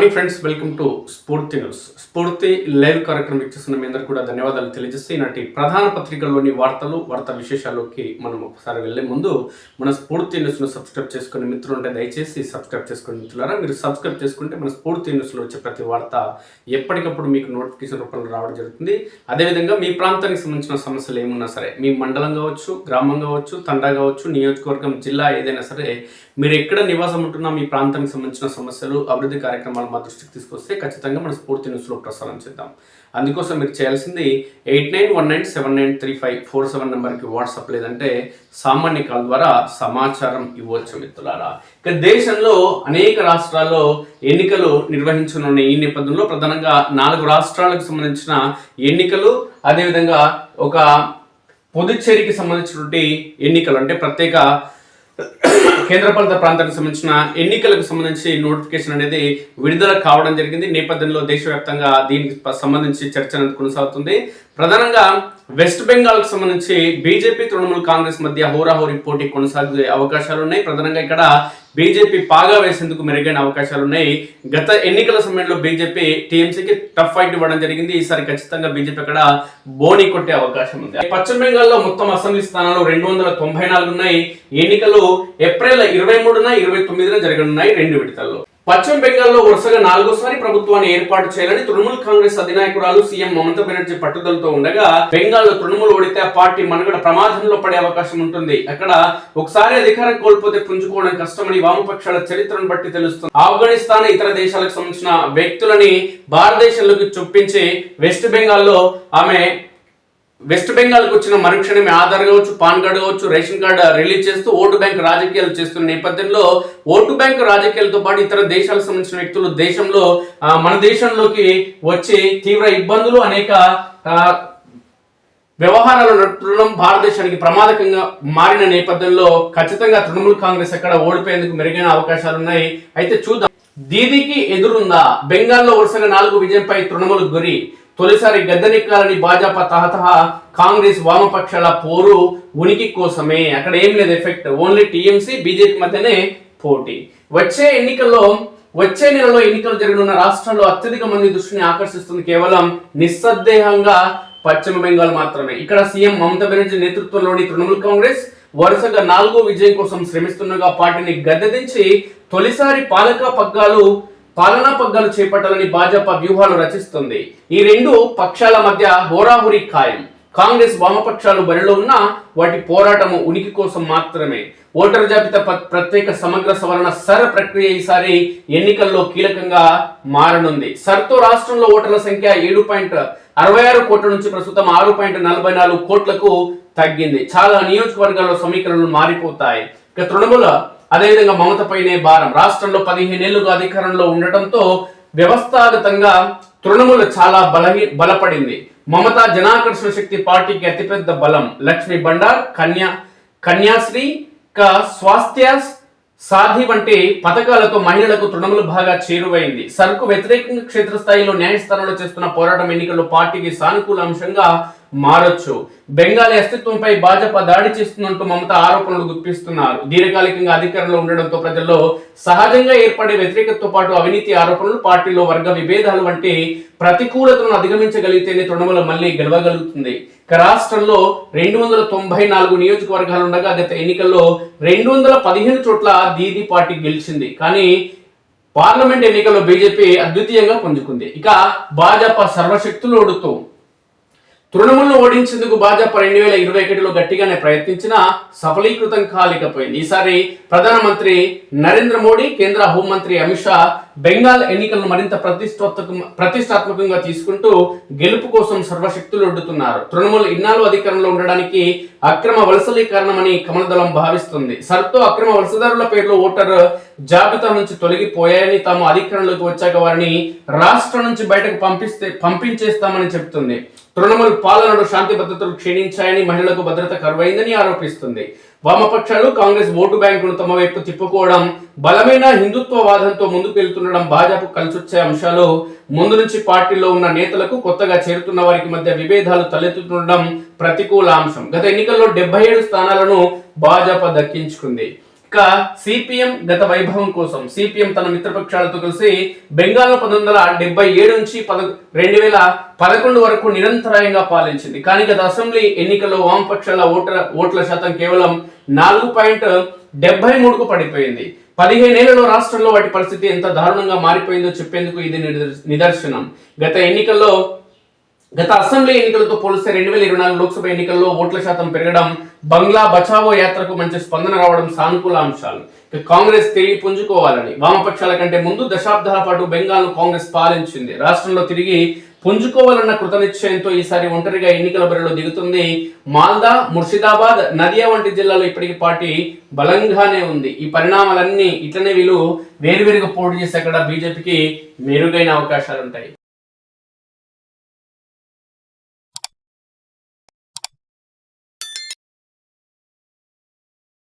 Good morning friends, welcome to స్ఫూర్తి news. స్ఫూర్తి live కార్యక్రమం ఇచ్చేస్తున్న మీ అందరూ కూడా ధన్యవాదాలు తెలియజేస్తే ఈనాటి ప్రధాన పత్రికల్లోని వార్తా విశేషాల్లోకి మనం ఒకసారి వెళ్లే ముందు మన స్ఫూర్తి న్యూస్ను సబ్స్క్రైబ్ చేసుకునే మిత్రులు ఉంటే దయచేసి సబ్స్క్రైబ్ చేసుకునే మిత్రులారా, మీరు సబ్స్క్రైబ్ చేసుకుంటే మన స్ఫూర్తి న్యూస్లో వచ్చే ప్రతి వార్త ఎప్పటికప్పుడు మీకు నోటిఫికేషన్ రూపంలో రావడం జరుగుతుంది. అదేవిధంగా మీ ప్రాంతానికి సంబంధించిన సమస్యలు ఏమున్నా సరే, మీ మండలం కావచ్చు, గ్రామం కావచ్చు, తండా కావచ్చు, నియోజకవర్గం, జిల్లా ఏదైనా సరే, మీరు ఎక్కడ నివాసం ఉంటున్నా మీ ప్రాంతానికి సంబంధించిన సమస్యలు, అభివృద్ధి కార్యక్రమాలు మా దృష్టికి తీసుకొస్తే ఖచ్చితంగా మనం స్ఫూర్తి న్యూస్లో ప్రసారం చేద్దాం. అందుకోసం మీరు చేయాల్సింది 8919793547 నెంబర్కి వాట్సాప్ లేదంటే సామాన్య కాల్ ద్వారా సమాచారం ఇవ్వచ్చు మిత్రులారా. ఇక దేశంలో అనేక రాష్ట్రాల్లో ఎన్నికలు నిర్వహించనున్న ఈ నేపథ్యంలో ప్రధానంగా 4 రాష్ట్రాలకు సంబంధించిన ఎన్నికలు, అదేవిధంగా ఒక పుదుచ్చేరికి సంబంధించినటువంటి ఎన్నికలు అంటే ప్రత్యేక కేంద్రపాలిత ప్రాంతానికి సంబంధించిన ఎన్నికలకు సంబంధించి నోటిఫికేషన్ అనేది విడుదల కావడం జరిగింది. నేపథ్యంలో దేశవ్యాప్తంగా దీనికి సంబంధించి చర్చ అనేది కొనసాగుతుంది. ప్రధానంగా వెస్ట్ బెంగాల్కు సంబంధించి బీజేపీ, తృణమూల్ కాంగ్రెస్ మధ్య హోరాహోరీ పోటీ కొనసాగే అవకాశాలు ఉన్నాయి. ప్రధానంగా ఇక్కడ బీజేపీ పాగా వేసేందుకు మెరుగైన అవకాశాలు ఉన్నాయి. గత ఎన్నికల సమయంలో బీజేపీ టీఎంసీకి టఫ్ ఫైట్ ఇవ్వడం జరిగింది. ఈసారి ఖచ్చితంగా బీజేపీ అక్కడ బోని కొట్టే అవకాశం ఉంది. పశ్చిమ బెంగాల్లో మొత్తం అసెంబ్లీ స్థానాలు 294 ఉన్నాయి. ఎన్నికలు ఏప్రిల్ 23న 29న జరగనున్నాయి 2 విడతల్లో. పశ్చిమ బెంగాల్లో వరుసగా 4వసారి ప్రభుత్వాన్ని ఏర్పాటు చేయాలని తృణమూల్ కాంగ్రెస్ అధినాయకురాలు సీఎం మమతా బెనర్జీ పట్టుదలతో ఉండగా, బెంగాల్లో తృణమూల్ ఓడితే ఆ పార్టీ మనుగడ ప్రమాదంలో పడే అవకాశం ఉంటుంది. అక్కడ ఒకసారి అధికారం కోల్పోతే పుంజుకోవడం కష్టమని వామపక్షాల చరిత్రను బట్టి తెలుస్తుంది. ఆఫ్ఘనిస్తాన్, ఇతర దేశాలకు సంబంధించిన వ్యక్తులని భారతదేశంలోకి చొప్పించి వెస్ట్ బెంగాల్కు వచ్చిన మరుక్షణమే ఆధార్ కావచ్చు, పాన్ కార్డు కావచ్చు, రేషన్ కార్డు రిలీజ్ చేస్తూ ఓటు బ్యాంక్ రాజకీయాలు చేస్తున్న నేపథ్యంలో ఓటు బ్యాంక్ రాజకీయాలతో పాటు ఇతర దేశాలకు సంబంధించిన వ్యక్తులు మన దేశంలోకి వచ్చి తీవ్ర ఇబ్బందులు, అనేక వ్యవహారాలు నడపడం భారతదేశానికి ప్రమాదకంగా మారిన నేపథ్యంలో ఖచ్చితంగా తృణమూల్ కాంగ్రెస్ అక్కడ ఓడిపోయేందుకు మెరుగైన అవకాశాలు ఉన్నాయి. అయితే చూద్దాం, దీదీకి ఎదురుందా? బెంగాల్లో వరుసగా 4 విజయంపై తృణమూల్ గురి. తొలిసారి గద్దెనెక్కాలని భాజపా తహతహ కాంగ్రెస్ వామపక్షాల పోరు ఉనికి కోసమే. అక్కడ ఏం లేదు ఎఫెక్ట్, ఓన్లీ టీఎంసీ బీజేపీ మధ్యనే పోటీ. వచ్చే నెలలో ఎన్నికలు జరగనున్న రాష్ట్రాల్లో అత్యధిక మంది దృష్టిని ఆకర్షిస్తుంది కేవలం నిస్సందేహంగా పశ్చిమ బెంగాల్ మాత్రమే. ఇక్కడ సీఎం మమతా బెనర్జీ నేతృత్వంలోని తృణమూల్ కాంగ్రెస్ వరుసగా 4వ విజయం కోసం శ్రమిస్తుండగా పార్టీని గద్దెదించి తొలిసారి పాలనా పగ్గాలు చేపట్టాలని భాజపా వ్యూహాలు రచిస్తుంది. ఈ 2 పక్షాల మధ్య హోరాహోరీ ఖాయం. కాంగ్రెస్, వామపక్షాలు బరిలో ఉన్న వాటి పోరాటము ఉనికి కోసం మాత్రమే. ఓటరు జాబితా ప్రత్యేక సమగ్ర సవరణ సర్ ప్రక్రియ ఈసారి ఎన్నికల్లో కీలకంగా మారనుంది. సర్తో రాష్ట్రంలో ఓటర్ల సంఖ్య 7.66 కోట్ల నుంచి ప్రస్తుతం 6.44 కోట్లకు తగ్గింది. చాలా నియోజకవర్గాల్లో సమీకరణలు మారిపోతాయి. ఇక తృణమూల అదేవిధంగా మమతపైనే భారం. రాష్ట్రంలో 15 ఏళ్లుగా అధికారంలో ఉండటంతో వ్యవస్థాగతంగా తృణమూల చాలా బలపడింది. మమత జనాకర్షణ శక్తి పార్టీకి అతిపెద్ద బలం. లక్ష్మీ బండార్, కన్యాశ్రీ, స్వాస్థ్య సాధి వంటి పథకాలతో మహిళలకు తృణమూల్ బాగా చేరువైంది. సర్కు వ్యతిరేకంగా క్షేత్రస్థాయిలో న్యాయస్థానంలో చేస్తున్న పోరాటం ఎన్నికల్లో పార్టీకి సానుకూల అంశంగా మారొచ్చు. బెంగాలీ అస్తిత్వంపై భాజపా దాడి చేస్తుందంటూ మమత ఆరోపణలు గుప్పిస్తున్నారు. దీర్ఘకాలికంగా అధికారంలో ఉండడంతో ప్రజల్లో సహజంగా ఏర్పడే వ్యతిరేకతతో పాటు అవినీతి ఆరోపణలు, పార్టీలో వర్గ విభేదాలు వంటి ప్రతికూలతలను అధిగమించగలిగితేనే తృణమూల్ మళ్ళీ గెలవగలుగుతుంది. రాష్ట్రంలో 294 నియోజకవర్గాలు ఉండగా గత ఎన్నికల్లో 215 చోట్ల దీదీ పార్టీ గెలిచింది. కానీ పార్లమెంట్ ఎన్నికల్లో బీజేపీ అద్వితీయంగా పుంజుకుంది. ఇక భాజపా సర్వశక్తులు ఓడుతూ తృణమూల్ను ఓడించేందుకు భాజపా 2021లో గట్టిగానే ప్రయత్నించినా సఫలీకృతం కాలేకపోయింది. ఈసారి ప్రధానమంత్రి నరేంద్ర మోడీ, కేంద్ర హోంమంత్రి అమిత్ షా బెంగాల్ ఎన్నికలను మరింత ప్రతిష్టాత్మకంగా తీసుకుంటూ గెలుపు కోసం సర్వశక్తులు ఒడ్డుతున్నారు. తృణమూల్ ఇన్నాళ్ళు అధికారంలో ఉండడానికి అక్రమ వలసలే కారణమని కమలదళం భావిస్తుంది. సర్తో అక్రమ వలసదారుల పేర్లు ఓటర్ జాబితా నుంచి తొలగిపోయాయని, తాము అధికారంలోకి వచ్చాక వారిని రాష్ట్రం నుంచి బయటకు పంపించేస్తామని చెబుతుంది. తృణమూల్ పాలనలో శాంతి భద్రతలు క్షీణించాయని, మహిళలకు భద్రత కరువైందని ఆరోపిస్తుంది. వామపక్షాలు కాంగ్రెస్ ఓటు బ్యాంకును తమ వైపు తిప్పుకోవడం, బలమైన హిందుత్వవాదంతో ముందుకు వెళ్తుండడం భాజపాకు కలిసొచ్చే అంశాలు. ముందు నుంచి పార్టీలో ఉన్న నేతలకు కొత్తగా చేరుతున్న వారికి మధ్య విభేదాలు తలెత్తుతుండడం ప్రతికూల అంశం. గత ఎన్నికల్లో 77 స్థానాలను భాజపా దక్కించుకుంది. ఇక సిపిఎం గత వైభవం కోసం సిపిఎం తన మిత్రపక్షాలతో కలిసి బెంగాల్ 1977 నుంచి 2011 వరకు నిరంతరాయంగా పాలించింది. కానీ గత అసెంబ్లీ ఎన్నికల్లో వామపక్షాల ఓట్ల శాతం కేవలం 4.73కు పడిపోయింది. 15 ఏళ్లలో రాష్ట్రంలో వాటి పరిస్థితి ఎంత దారుణంగా మారిపోయిందో చెప్పేందుకు ఇది నిదర్శనం. గత అసెంబ్లీ ఎన్నికలతో పోలిస్తే 2024 లోక్సభ ఎన్నికల్లో ఓట్ల శాతం పెరగడం, బంగ్లా బచావో యాత్రకు మంచి స్పందన రావడం సానుకూల అంశాలు. కాంగ్రెస్ తిరిగి పుంజుకోవాలని వామపక్షాల కంటే ముందు దశాబ్దాల పాటు బెంగాల్ను కాంగ్రెస్ పాలించింది. రాష్ట్రంలో తిరిగి పుంజుకోవాలన్న కృతనిశ్చయంతో ఈసారి ఒంటరిగా ఎన్నికల బరిలో దిగుతుంది. మాల్దా, ముర్షిదాబాద్, నదియా వంటి జిల్లాలో ఇప్పటికీ పార్టీ బలంగానే ఉంది. ఈ పరిణామాలన్నీ ఇట్లనే వీళ్ళు వేరువేరుగా పోటీ చేసి అక్కడ బీజేపీకి మెరుగైన అవకాశాలు ఉంటాయి.